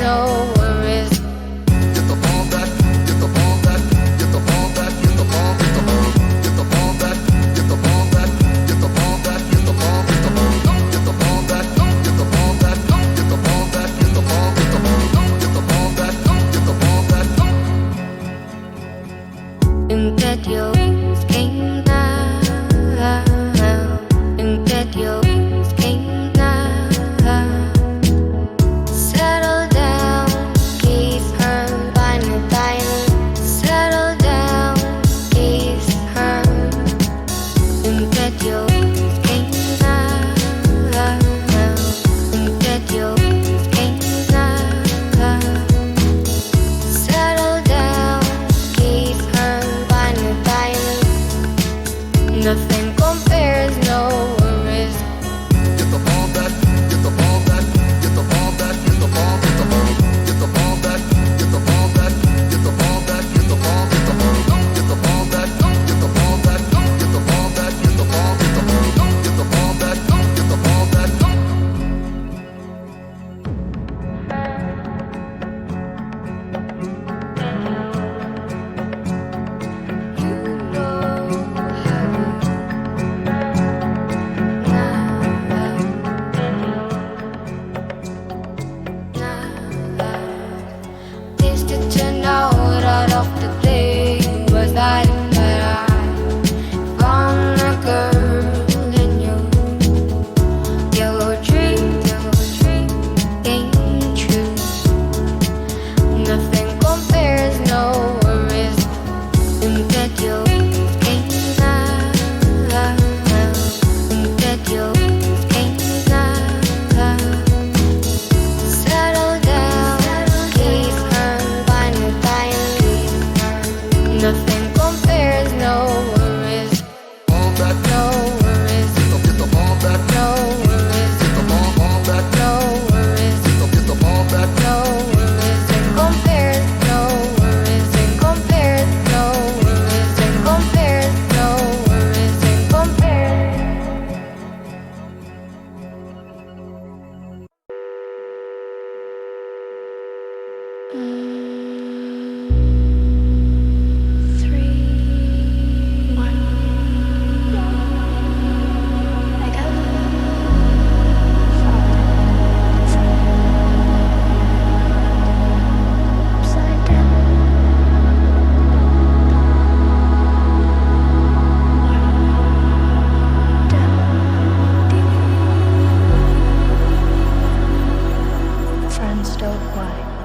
no worries. Get the ball back, get the ball back, get the ball back, get the ball, get the ball, get the ball back, get the ball back, get the ball back, get the ball, get the ball, get the ball back, get the ball back, get the ball back, get the ball, get the ball, get the ball back, get the ball back. And that you came down, and that you came down. Settle down, kiss her, final time. Settle down, kiss her, and that you came down, and that you came down. Settle down, kiss her, final time. Nothing compares, no worries. Get the ball back, get the ball back, get the ball back, get the ball, get the ball, get the ball back, get the ball back, get the ball back, get the ball, get the ball, get the ball back, get the ball back, get the ball back, get the ball, get the ball, get the ball back, get the ball back. Tasted to know out of the day was that I found a girl in you. Your dream came true. Nothing compares, no worries. And that you came down, and that you came down. Settle down, kiss her, final time. Nothing compares, no worries. Ball back, No worries, get the ball back, no worries, get the ball back, no worries, get the ball back. no worries. And compares, no worries. And compares, no worries. And compares, no worries. And compares. Friends don't lie.